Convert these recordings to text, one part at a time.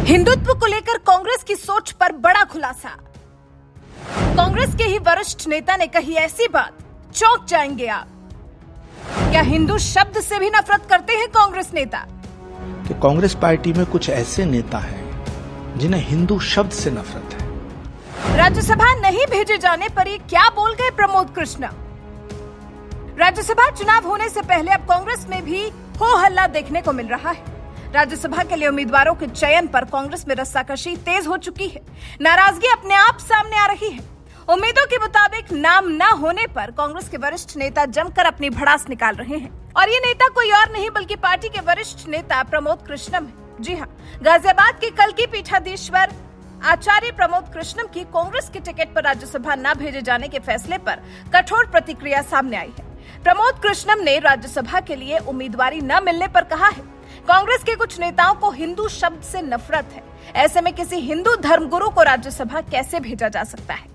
हिंदुत्व को लेकर कांग्रेस की सोच पर बड़ा खुलासा। कांग्रेस के ही वरिष्ठ नेता ने कही ऐसी बात, चौंक जाएंगे आप। क्या हिंदू शब्द से भी नफरत करते हैं कांग्रेस नेता? कि कांग्रेस पार्टी में कुछ ऐसे नेता हैं जिन्हें हिंदू शब्द से नफरत है। राज्यसभा नहीं भेजे जाने पर ये क्या बोल गए प्रमोद कृष्ण? राज्यसभा चुनाव होने से पहले अब कांग्रेस में भी हो हल्ला देखने को मिल रहा है। राज्यसभा के लिए उम्मीदवारों के चयन पर कांग्रेस में रस्साकशी तेज हो चुकी है। नाराजगी अपने आप सामने आ रही है। उम्मीदों के मुताबिक नाम न होने पर कांग्रेस के वरिष्ठ नेता जमकर अपनी भड़ास निकाल रहे हैं और ये नेता कोई और नहीं बल्कि पार्टी के वरिष्ठ नेता प्रमोद कृष्णम है। जी हाँ, गाजियाबाद के कल की पीठाधीश्वर आचार्य प्रमोद कृष्णम की कांग्रेस के टिकट पर राज्यसभा न भेजे जाने के फैसले पर कठोर प्रतिक्रिया सामने आई है। प्रमोद कृष्णम ने राज्यसभा के लिए उम्मीदवारी न मिलने पर कहा है, कांग्रेस के कुछ नेताओं को हिंदू शब्द से नफरत है। ऐसे में किसी हिंदू धर्मगुरु को राज्यसभा कैसे भेजा जा सकता है?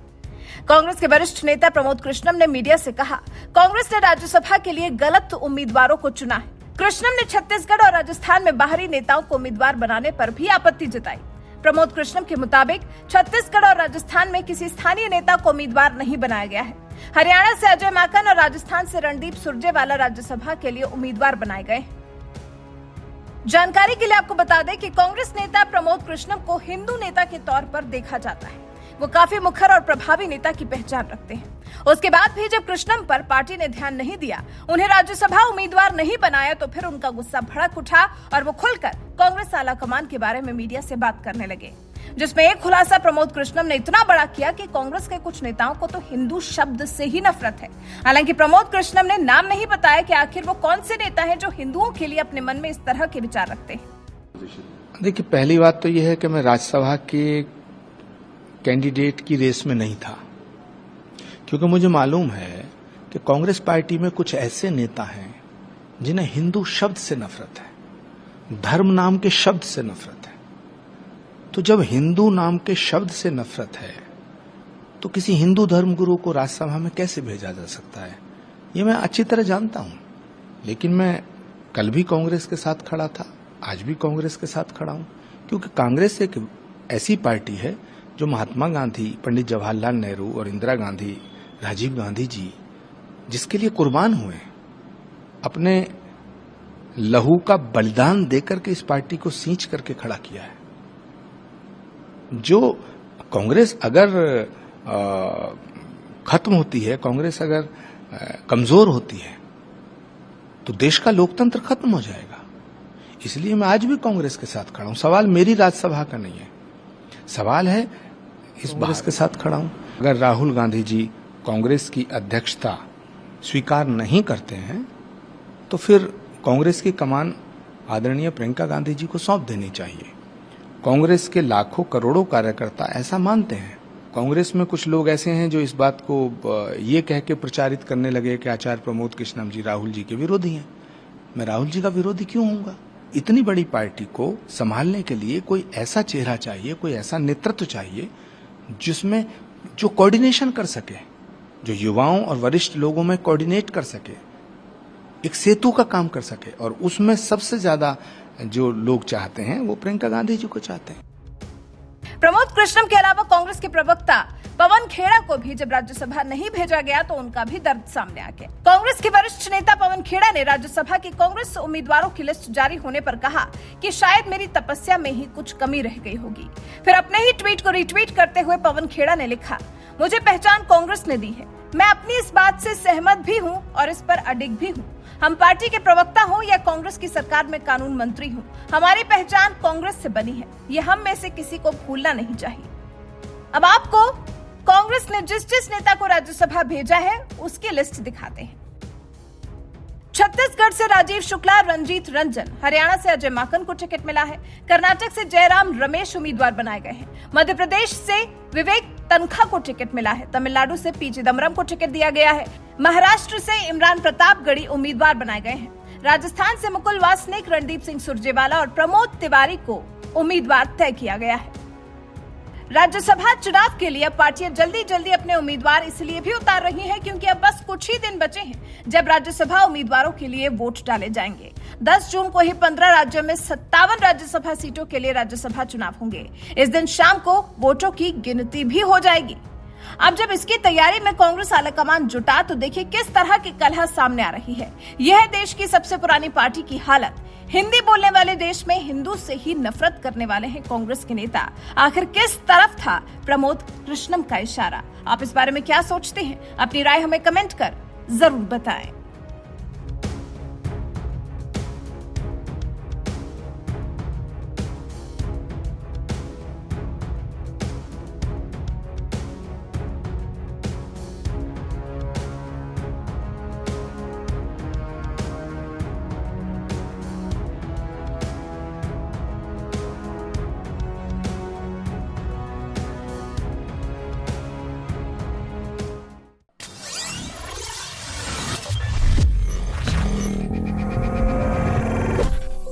कांग्रेस के वरिष्ठ नेता प्रमोद कृष्णम ने मीडिया से कहा, कांग्रेस ने राज्यसभा के लिए गलत उम्मीदवारों को चुना है। कृष्णम ने छत्तीसगढ़ और राजस्थान में बाहरी नेताओं को उम्मीदवार बनाने पर भी आपत्ति जताई। प्रमोद कृष्णम के मुताबिक छत्तीसगढ़ और राजस्थान में किसी स्थानीय नेता को उम्मीदवार नहीं बनाया गया है। हरियाणा से अजय माकन और राजस्थान से रणदीप सुरजेवाला राज्यसभा के लिए उम्मीदवार बनाए गए। जानकारी के लिए आपको बता दें कि कांग्रेस नेता प्रमोद कृष्णम को हिंदू नेता के तौर पर देखा जाता है। वो काफी मुखर और प्रभावी नेता की पहचान रखते हैं। उसके बाद भी जब कृष्णम पर पार्टी ने ध्यान नहीं दिया, उन्हें राज्यसभा उम्मीदवार नहीं बनाया, तो फिर उनका गुस्सा भड़क उठा और वो खुलकर कांग्रेस आलाकमान के बारे में मीडिया से बात करने लगे, जिसमें एक खुलासा प्रमोद कृष्णम ने इतना बड़ा किया कि कांग्रेस के कुछ नेताओं को तो हिंदू शब्द से ही नफरत है। हालांकि प्रमोद कृष्णम ने नाम नहीं बताया कि आखिर वो कौन से नेता हैं जो हिंदुओं के लिए अपने मन में इस तरह के विचार रखते हैं। देखिए, पहली बात तो यह है कि मैं राज्यसभा के कैंडिडेट की रेस में नहीं था, क्योंकि मुझे मालूम है कि कांग्रेस पार्टी में कुछ ऐसे नेता हैं जिन्हें हिंदू शब्द से नफरत है, धर्म नाम के शब्द से नफरत है। तो जब हिंदू नाम के शब्द से नफरत है तो किसी हिंदू धर्मगुरु को राज्यसभा में कैसे भेजा जा सकता है, ये मैं अच्छी तरह जानता हूं। लेकिन मैं कल भी कांग्रेस के साथ खड़ा था, आज भी कांग्रेस के साथ खड़ा हूं, क्योंकि कांग्रेस एक ऐसी पार्टी है जो महात्मा गांधी, पंडित जवाहरलाल नेहरू और इंदिरा गांधी, राजीव गांधी जी जिसके लिए कुर्बान हुए, अपने लहू का बलिदान देकर के इस पार्टी को सींच करके खड़ा किया है। जो कांग्रेस अगर खत्म होती है, कांग्रेस अगर कमजोर होती है, तो देश का लोकतंत्र खत्म हो जाएगा। इसलिए मैं आज भी कांग्रेस के साथ खड़ा हूं। सवाल मेरी राज्यसभा का नहीं है, सवाल है इस कांग्रेस के साथ खड़ा हूं। अगर राहुल गांधी जी कांग्रेस की अध्यक्षता स्वीकार नहीं करते हैं तो फिर कांग्रेस की कमान आदरणीय प्रियंका गांधी जी को सौंप देनी चाहिए। कांग्रेस के लाखों करोड़ों कार्यकर्ता ऐसा मानते हैं। कांग्रेस में कुछ लोग ऐसे हैं जो इस बात को ये कह के प्रचारित करने लगे कि आचार्य प्रमोद कृष्णम जी राहुल जी के विरोधी हैं। मैं राहुल जी का विरोधी क्यों होऊंगा? इतनी बड़ी पार्टी को संभालने के लिए कोई ऐसा चेहरा चाहिए, कोई ऐसा नेतृत्व चाहिए जिसमें जो कोऑर्डिनेशन कर सके, जो युवाओं और वरिष्ठ लोगों में कोऑर्डिनेट कर सके, एक सेतु का काम कर सके। और उसमें सबसे ज्यादा जो लोग चाहते हैं वो प्रियंका गांधी जी को चाहते हैं। प्रमोद कृष्णम के अलावा कांग्रेस के प्रवक्ता पवन खेड़ा को भी जब राज्यसभा नहीं भेजा गया तो उनका भी दर्द सामने आ गया। कांग्रेस के वरिष्ठ नेता पवन खेड़ा ने राज्यसभा की कांग्रेस उम्मीदवारों की लिस्ट जारी होने पर कहा कि शायद मेरी तपस्या में ही कुछ कमी रह गई होगी। फिर अपने ही ट्वीट को रिट्वीट करते हुए पवन खेड़ा ने लिखा, मुझे पहचान कांग्रेस ने दी है, मैं अपनी इस बात से सहमत भी हूँ और इस पर अडिग भी हूँ। हम पार्टी के प्रवक्ता हो या कांग्रेस की सरकार में कानून मंत्री हूँ, हमारी पहचान कांग्रेस से बनी है, ये हम में से किसी को भूलना नहीं चाहिए। अब आपको कांग्रेस ने जिस जिस नेता को राज्यसभा भेजा है उसकी लिस्ट दिखाते हैं। छत्तीसगढ़ से राजीव शुक्ला, रंजीत रंजन, हरियाणा से अजय माकन को टिकट मिला है। कर्नाटक से जयराम रमेश उम्मीदवार बनाए गए हैं। मध्य प्रदेश से विवेक तनखा को टिकट मिला है। तमिलनाडु से पी चिदम्बरम को टिकट दिया गया है। महाराष्ट्र से इमरान प्रतापगढ़ी उम्मीदवार बनाए गए हैं। राजस्थान से मुकुल वासनिक, रणदीप सिंह सुरजेवाला और प्रमोद तिवारी को उम्मीदवार तय किया गया है। राज्यसभा चुनाव के लिए अब पार्टियां जल्दी जल्दी अपने उम्मीदवार इसलिए भी उतार रही हैं क्योंकि अब बस कुछ ही दिन बचे हैं जब राज्यसभा उम्मीदवारों के लिए वोट डाले जाएंगे। 10 जून को ही 15 राज्यों में 57 राज्यसभा सीटों के लिए राज्यसभा चुनाव होंगे। इस दिन शाम को वोटों की गिनती भी हो जाएगी। अब जब इसकी तैयारी में कांग्रेस आलाकमान जुटा तो देखिए किस तरह की कलह सामने आ रही है। यह है देश की सबसे पुरानी पार्टी की हालत। हिंदी बोलने वाले देश में हिंदू से ही नफरत करने वाले हैं कांग्रेस के नेता। आखिर किस तरफ था प्रमोद कृष्णम का इशारा? आप इस बारे में क्या सोचते हैं? अपनी राय हमें कमेंट कर जरूर बताएं।